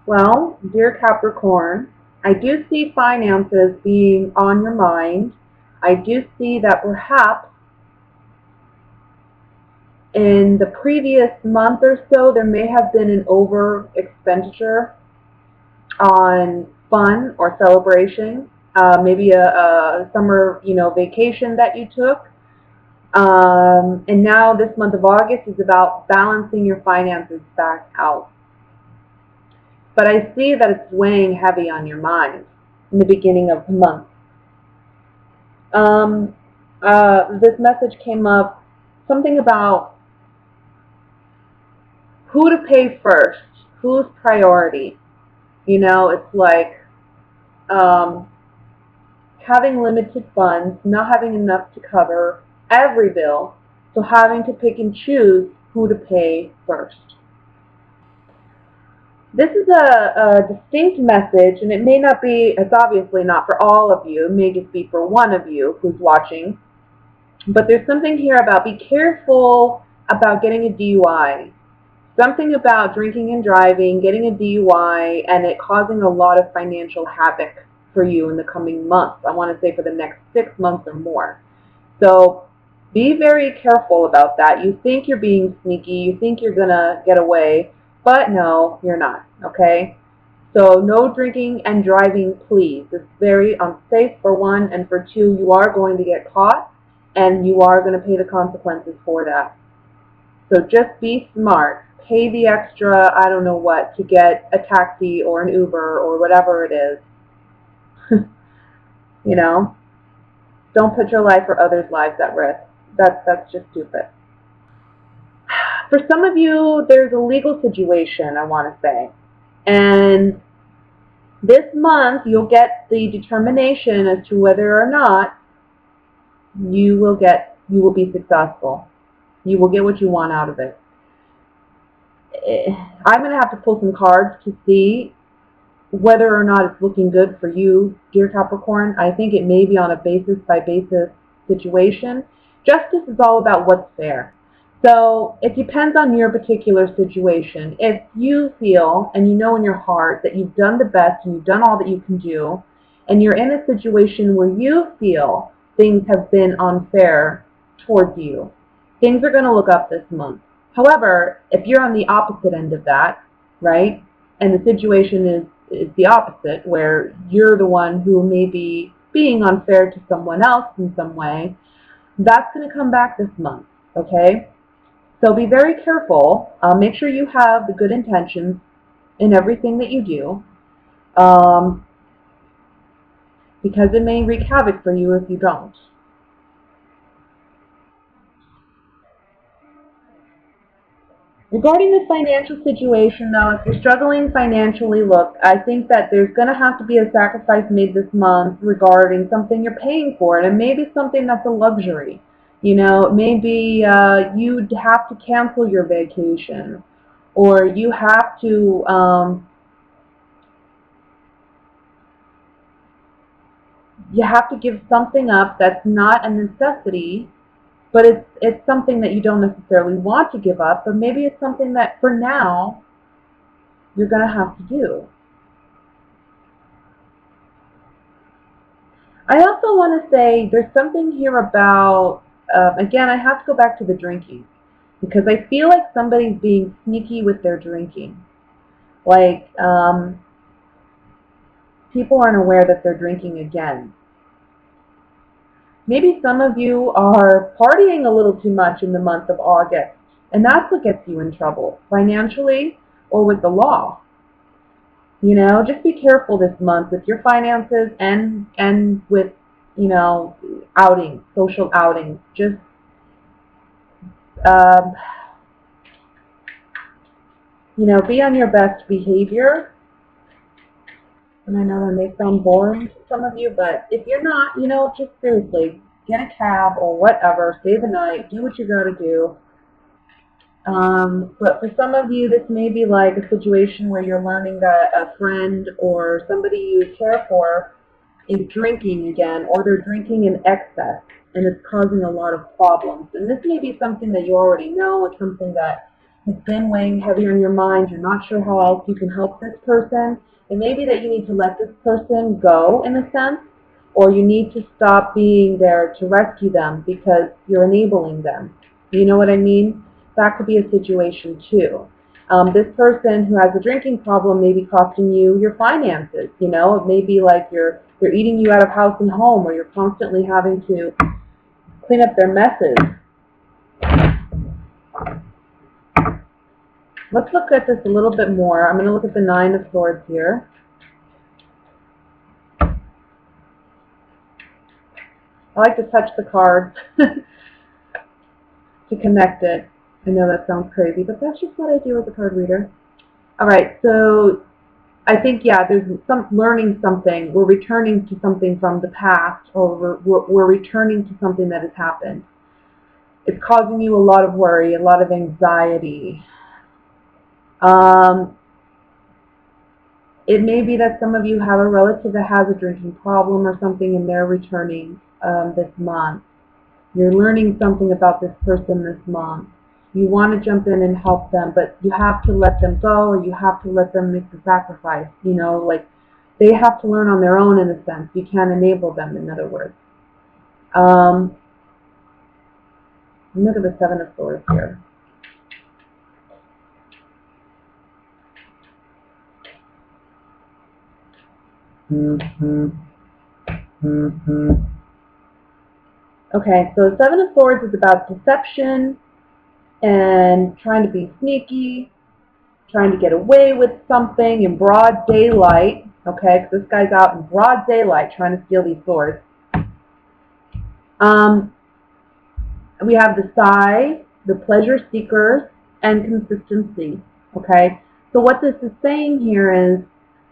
Well, dear Capricorn, I do see finances being on your mind. I do see that perhaps in the previous month or so there may have been an over expenditure on fun or celebration, maybe a summer, vacation that you took. And now this month of August is about balancing your finances back out. But I see that it's weighing heavy on your mind in the beginning of the month. Um, this message came up, something about who to pay first, who's priority. It's like um, having limited funds, not having enough to cover every bill, so having to pick and choose who to pay first. This is a distinct message, and it may not be, it's obviously not for all of you, it may just be for one of you who's watching, but there's something here about be careful about getting a DUI. Something about drinking and driving, getting a DUI, and it causing a lot of financial havoc for you in the coming months. I want to say for the next 6 months or more. So be very careful about that. You think you're being sneaky, you think you're going to get away, but no, you're not, okay? So no drinking and driving, please. It's very unsafe for one, and for two, you are going to get caught, and you are going to pay the consequences for that. So just be smart. Pay the extra, I don't know what, to get a taxi or an Uber or whatever it is. you know? Don't put your life or others' lives at risk. That's just stupid. For some of you, there's a legal situation, I want to say. And this month, you'll get the determination as to whether or not you will be successful. You will get what you want out of it. I'm going to have to pull some cards to see whether or not it's looking good for you, dear Capricorn. I think it may be on a basis by basis situation. Justice is all about what's fair. So it depends on your particular situation. If you feel and you know in your heart that you've done the best and you've done all that you can do, and you're in a situation where you feel things have been unfair towards you, things are going to look up this month. However, if you're on the opposite end of that, right, and the situation is the opposite, where you're the one who may be being unfair to someone else in some way, that's going to come back this month, okay? So be very careful. Make sure you have the good intentions in everything that you do, because it may wreak havoc for you if you don't. Regarding the financial situation, though, if you're struggling financially, look, I think that there's going to have to be a sacrifice made this month regarding something you're paying for, and it may be something that's a luxury. Maybe you'd have to cancel your vacation, or you have to give something up that's not a necessity, but it's something that you don't necessarily want to give up, but maybe it's something that for now you're going to have to do. I also want to say there's something here about, again, I have to go back to the drinking, because I feel like somebody's being sneaky with their drinking. Like, people aren't aware that they're drinking again. Maybe some of you are partying a little too much in the month of August, and that's what gets you in trouble, financially or with the law. Just be careful this month with your finances and with, outings, social outings. Just, be on your best behavior. And I know that may sound boring to some of you, but if you're not, just seriously, get a cab or whatever, stay the night, do what you got to do. But for some of you, this may be like a situation where you're learning that a friend or somebody you care for is drinking again, or they're drinking in excess, and it's causing a lot of problems. And this may be something that you already know, or something that It's been weighing heavy on your mind. You're not sure how else you can help this person. It may be that you need to let this person go, in a sense, or you need to stop being there to rescue them because you're enabling them. You know what I mean? That could be a situation too. This person who has a drinking problem may be costing you your finances. You know, it may be like they're eating you out of house and home, or you're constantly having to clean up their messes. Let's look at this a little bit more. I'm going to look at the Nine of Swords here. I like to touch the cards to connect it. I know that sounds crazy, but that's just what I do as a card reader. All right, so I think, yeah, there's some learning something. We're returning to something from the past, or we're returning to something that has happened. It's causing you a lot of worry, a lot of anxiety. It may be that some of you have a relative that has a drinking problem or something, and they're returning this month. You're learning something about this person this month. You want to jump in and help them, but you have to let them go, or you have to let them make the sacrifice. You know, like they have to learn on their own, in a sense. You can't enable them, in other words. Look at the Seven of Swords here. Okay, so the Seven of Swords is about deception and trying to be sneaky, trying to get away with something in broad daylight. Okay, because this guy's out in broad daylight trying to steal these swords. We have the Sigh, the Pleasure Seekers, and consistency. Okay, so what this is saying here is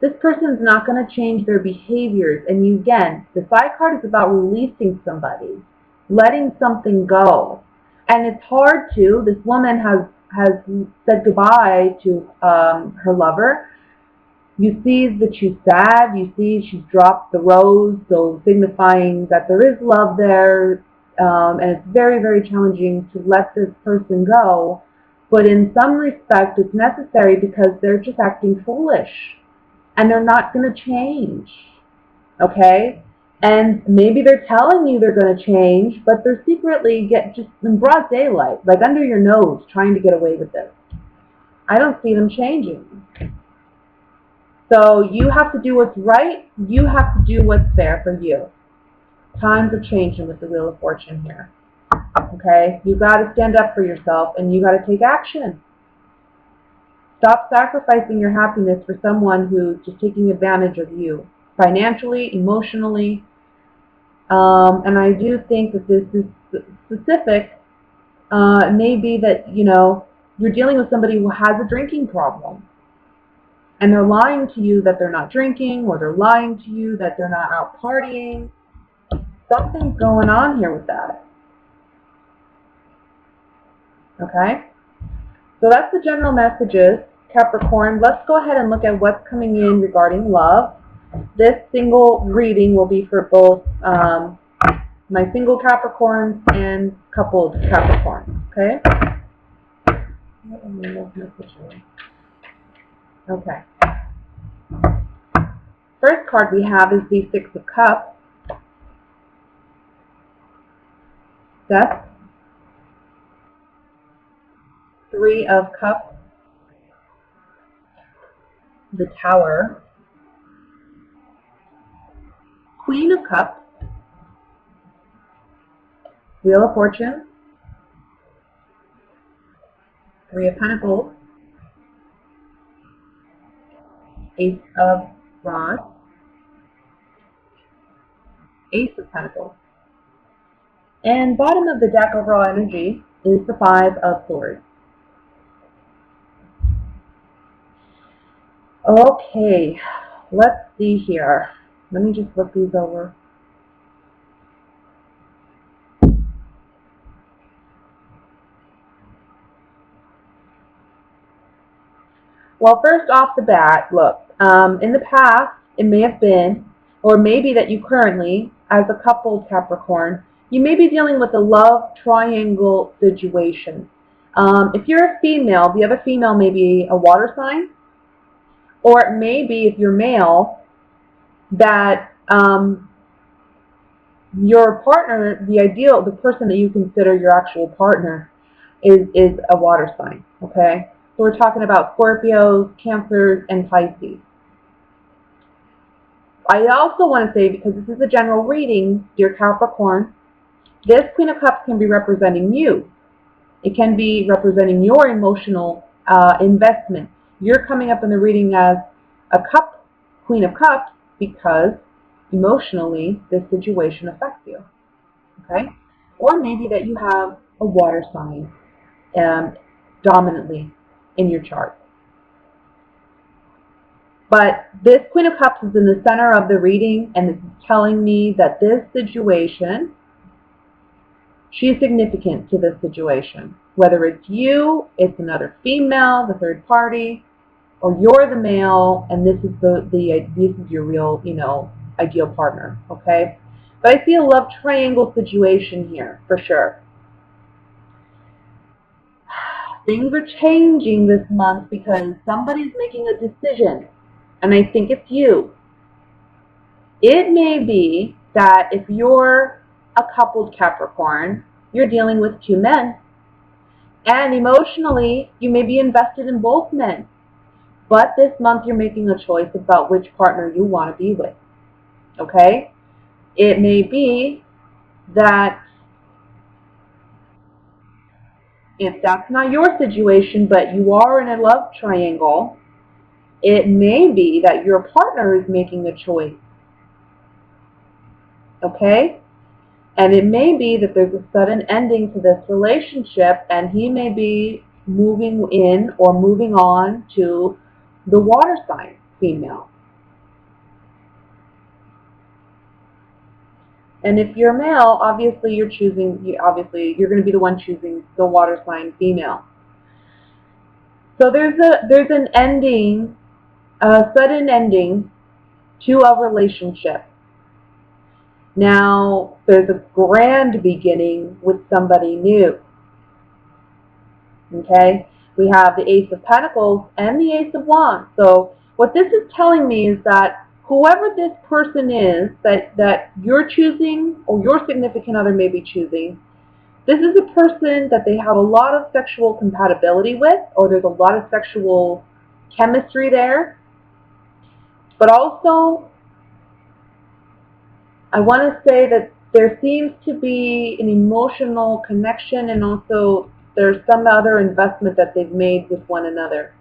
this person's not going to change their behaviors. And you, again, the Sigh card is about releasing somebody, letting something go. And it's hard to. This woman has said goodbye to her lover. You see that she's sad. You see she's dropped the rose, so signifying that there is love there. And it's very, very challenging to let this person go. But in some respect, it's necessary because they're just acting foolish. And they're not going to change. Okay? And maybe they're telling you they're going to change, but they're secretly just in broad daylight, like under your nose, trying to get away with this. I don't see them changing. So you have to do what's right. You have to do what's fair for you. Times are changing with the Wheel of Fortune here. Okay? You got to stand up for yourself, and you got to take action. Stop sacrificing your happiness for someone who's just taking advantage of you, financially, emotionally. And I do think that this is specific. It may be that, you know, you're dealing with somebody who has a drinking problem. And they're lying to you that they're not drinking, or they're lying to you that they're not out partying. Something's going on here with that. Okay? So that's the general messages, Capricorn. Let's go ahead and look at what's coming in regarding love. This single reading will be for both my single Capricorns and coupled Capricorns. Okay? Okay. First card we have is the Six of Cups. Death. Three of Cups. The Tower. Queen of Cups. Wheel of Fortune. Three of Pentacles. Ace of Rods. Ace of Pentacles. And bottom of the deck overall energy is the Five of Swords. Okay, let's see here. Let me just look these over. Well, first off the bat, look, in the past, it may have been, or maybe that you currently, as a coupled Capricorn, you may be dealing with a love triangle situation. If you're a female, the other female may be a water sign, or it may be, if you're male, that your partner, the person that you consider your actual partner, is a water sign, okay? So we're talking about Scorpios, Cancers, and Pisces. I also want to say, because this is a general reading, dear Capricorn, this Queen of Cups can be representing you. It can be representing your emotional investment. You're coming up in the reading as a Queen of Cups, because emotionally this situation affects you. Okay? Or maybe that you have a water sign dominantly in your chart. But this Queen of Cups is in the center of the reading, and it's telling me that this situation, she's significant to this situation. Whether it's you, it's another female, the third party, or you're the male, and this is this is your real, ideal partner. Okay, but I see a love triangle situation here for sure. Things are changing this month because somebody's making a decision, and I think it's you. It may be that if you're a coupled Capricorn, you're dealing with two men, and emotionally you may be invested in both men. But this month you're making a choice about which partner you want to be with. Okay? It may be that if that's not your situation, but you are in a love triangle, it may be that your partner is making a choice. Okay? And it may be that there's a sudden ending to this relationship, and he may be moving in or moving on to the water sign female. And if you're male, obviously you're going to be the one choosing the water sign female. So there's an ending, a sudden ending to a relationship. Now there's a grand beginning with somebody new. Okay? We have the Ace of Pentacles and the Ace of Wands. So what this is telling me is that whoever this person is that you're choosing, or your significant other may be choosing, this is a person that they have a lot of sexual compatibility with, or there's a lot of sexual chemistry there. But also, I want to say that there seems to be an emotional connection, and also there's some other investment that they've made with one another.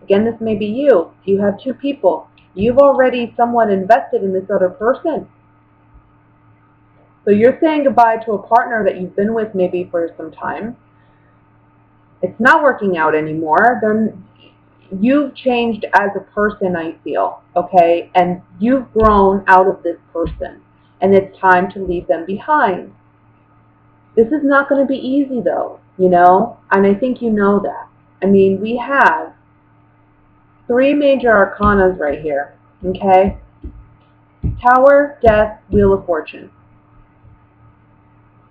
Again, this may be you. You have two people. You've already somewhat invested in this other person. So you're saying goodbye to a partner that you've been with maybe for some time. It's not working out anymore. You've changed as a person, I feel, okay? And you've grown out of this person, and it's time to leave them behind. This is not going to be easy, though, and I think you know that. I mean, we have three major arcanas right here, okay? Tower, Death, Wheel of Fortune.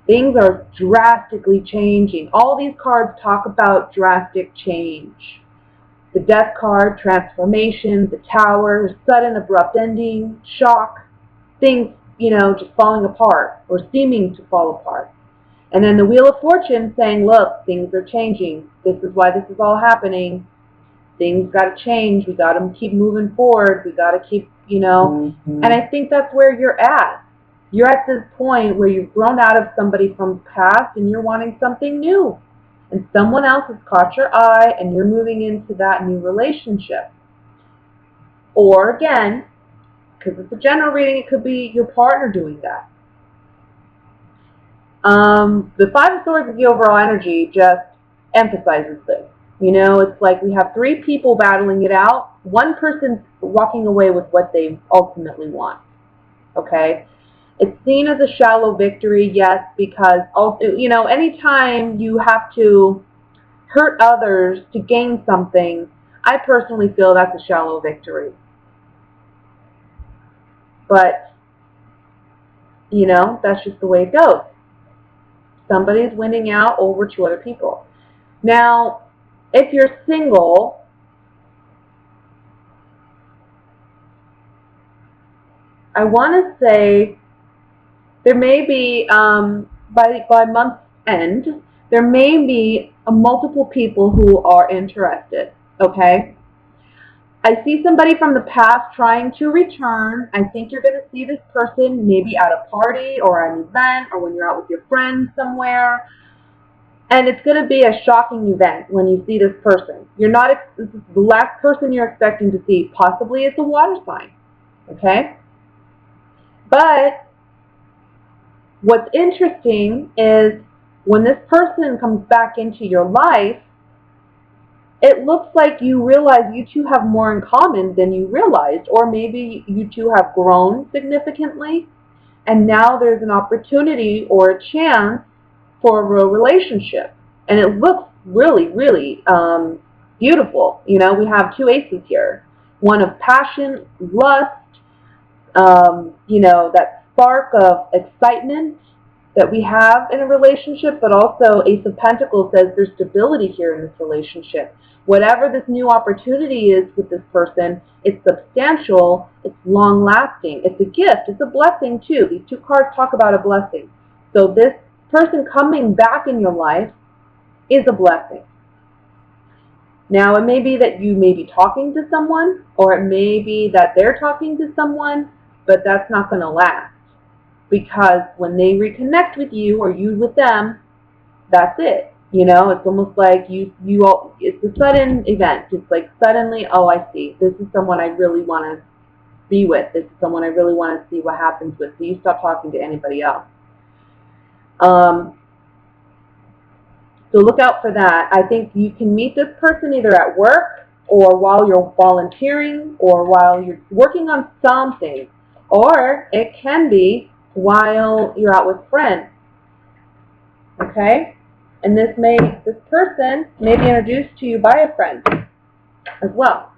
Things are drastically changing. All these cards talk about drastic change. The Death card, transformation. The Tower, sudden abrupt ending, shock. Things, just falling apart or seeming to fall apart. And then the Wheel of Fortune saying, look, things are changing. This is why this is all happening. Things got to change. We got to keep moving forward. We got to keep, And I think that's where you're at. You're at this point where you've grown out of somebody from the past, and you're wanting something new. And someone else has caught your eye, and you're moving into that new relationship. Or again, because it's a general reading, it could be your partner doing that. The Five of Swords of the overall energy just emphasizes this. It's like we have three people battling it out. One person's walking away with what they ultimately want. Okay? It's seen as a shallow victory, yes, because, anytime you have to hurt others to gain something, I personally feel that's a shallow victory. But, that's just the way it goes. Somebody's winning out over two other people. Now, if you're single, I want to say there may be, by month's end, there may be multiple people who are interested, okay? I see somebody from the past trying to return. I think you're going to see this person maybe at a party or an event or when you're out with your friends somewhere. And it's going to be a shocking event when you see this person. This is the last person you're expecting to see. Possibly it's a water sign, okay? But what's interesting is when this person comes back into your life, it looks like you realize you two have more in common than you realized, or maybe you two have grown significantly, and now there's an opportunity or a chance for a real relationship. And it looks really, really beautiful. You know, we have two aces here. One of passion, lust, you know, that spark of excitement that we have in a relationship, but also Ace of Pentacles says there's stability here in this relationship. Whatever this new opportunity is with this person, it's substantial, it's long-lasting, it's a gift, it's a blessing too. These two cards talk about a blessing. So this person coming back in your life is a blessing. Now, it may be that you may be talking to someone, or it may be that they're talking to someone, but that's not going to last. Because when they reconnect with you or you with them, that's it. You know, it's almost like it's a sudden event. It's like suddenly, oh, I see. This is someone I really want to be with. This is someone I really want to see what happens with. So you stop talking to anybody else. So look out for that. I think you can meet this person either at work or while you're volunteering or while you're working on something. Or it can be while you're out with friends. Okay? And this person may be introduced to you by a friend as well.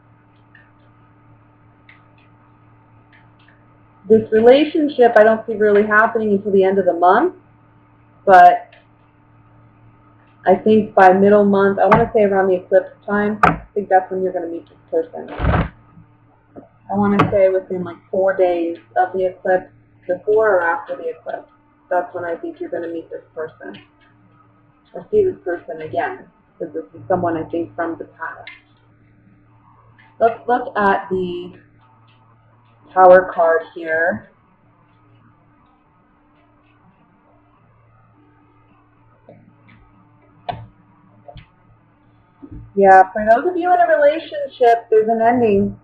This relationship I don't see really happening until the end of the month, but I think by middle month, I want to say around the eclipse time, I think that's when you're going to meet this person. I want to say within like 4 days of the eclipse, before or after the eclipse. That's when I think you're going to meet this person. Or see this person again, because this is someone I think from the past. Let's look at the Tower card here. Yeah, for those of you in a relationship, there's an ending.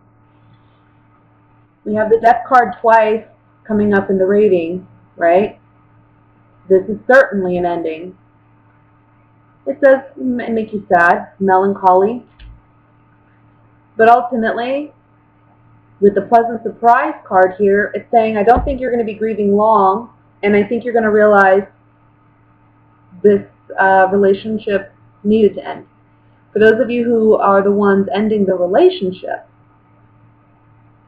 We have the Death card twice coming up in the reading, right? This is certainly an ending. It does make you sad, melancholy. But ultimately, with the Pleasant Surprise card here, it's saying, I don't think you're going to be grieving long, and I think you're going to realize this relationship needed to end. For those of you who are the ones ending the relationship,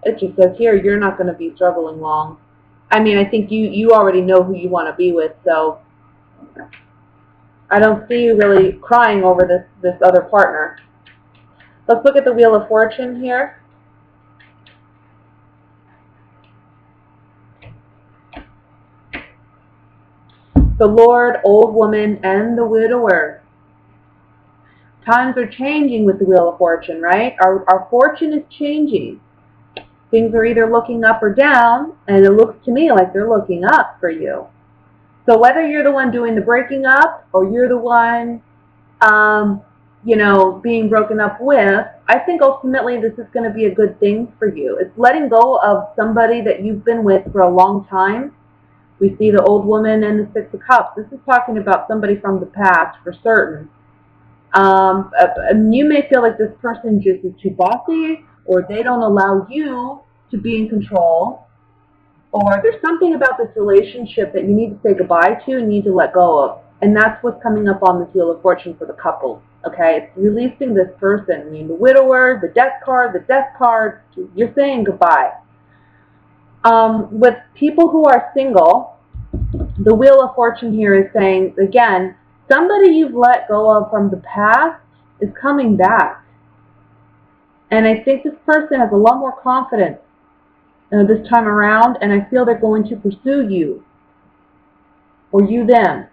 it just says here, you're not going to be struggling long. I mean, I think you already know who you want to be with, so I don't see you really crying over this other partner. Let's look at the Wheel of Fortune here. The Lord, Old Woman, and the Widower. Times are changing with the Wheel of Fortune, right? Our fortune is changing. Things are either looking up or down, and it looks to me like they're looking up for you. So whether you're the one doing the breaking up or you're the one, you know, being broken up with, I think ultimately this is going to be a good thing for you. It's letting go of somebody that you've been with for a long time. We see the Old Woman and the Six of Cups. This is talking about somebody from the past for certain. You may feel like this person just is too bossy, or they don't allow you to be in control, or there's something about this relationship that you need to say goodbye to and need to let go of. And that's what's coming up on this Wheel of Fortune for the couple. Okay, it's releasing this person. I mean, the Widower, the Death card, you're saying goodbye. With people who are single, the Wheel of Fortune here is saying, again, somebody you've let go of from the past is coming back. And I think this person has a lot more confidence this time around, and I feel they're going to pursue you, or you them.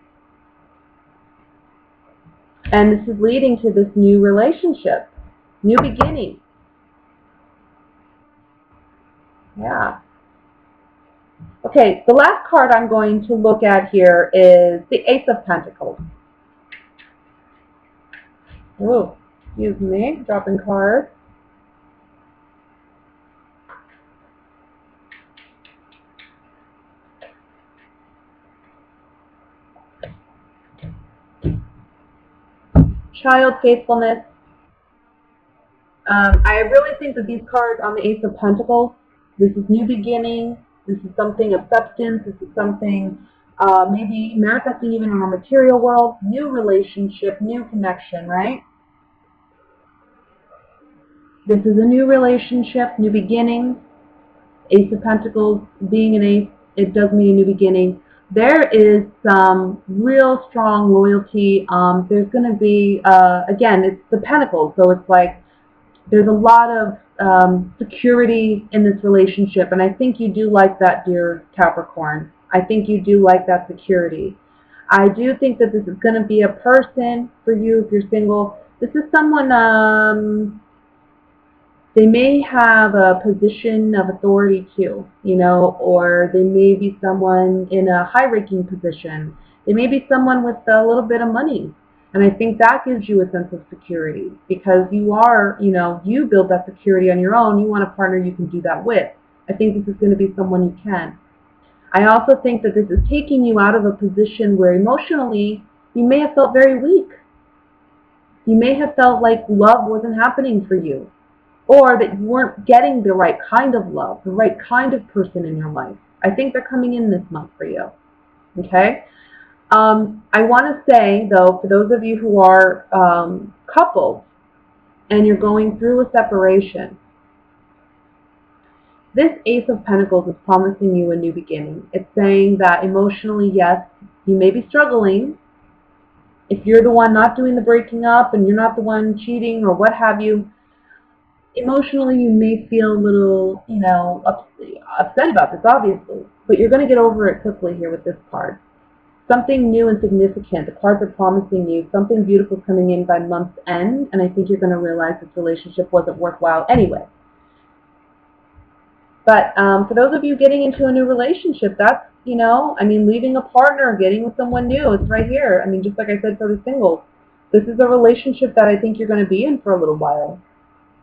And this is leading to this new relationship, new beginning. Yeah. Okay, the last card I'm going to look at here is the Ace of Pentacles. Oh, excuse me, dropping cards. Child faithfulness. I really think that these cards on the Ace of Pentacles, this is new beginning, this is something of substance, this is something maybe manifesting even in our material world, new relationship, new connection, right? This is a new relationship, new beginning. Ace of Pentacles, being an ace, it does mean a new beginning. There is some real strong loyalty. There's going to be, again, it's the Pentacles, so it's like there's a lot of security in this relationship, and I think you do like that, dear Capricorn. I think you do like that security. I do think that this is going to be a person for you if you're single. This is someone, they may have a position of authority too, you know, or they may be someone in a high-ranking position. They may be someone with a little bit of money. And I think that gives you a sense of security because you are, you know, you build that security on your own. You want a partner you can do that with. I think this is going to be someone you can. I also think that this is taking you out of a position where emotionally you may have felt very weak. You may have felt like love wasn't happening for you, or that you weren't getting the right kind of love, the right kind of person in your life. I think they're coming in this month for you. Okay? I want to say, though, for those of you who are couples and you're going through a separation, this Ace of Pentacles is promising you a new beginning. It's saying that emotionally, yes, you may be struggling. If you're the one not doing the breaking up and you're not the one cheating or what have you, emotionally you may feel a little, you know, upset about this, obviously. But you're going to get over it quickly here with this card. Something new and significant. The cards are promising you something beautiful coming in by month's end, and I think you're going to realize this relationship wasn't worthwhile anyway. But for those of you getting into a new relationship, that's, you know, I mean, leaving a partner, getting with someone new, it's right here. I mean, just like I said for the singles, this is a relationship that I think you're going to be in for a little while.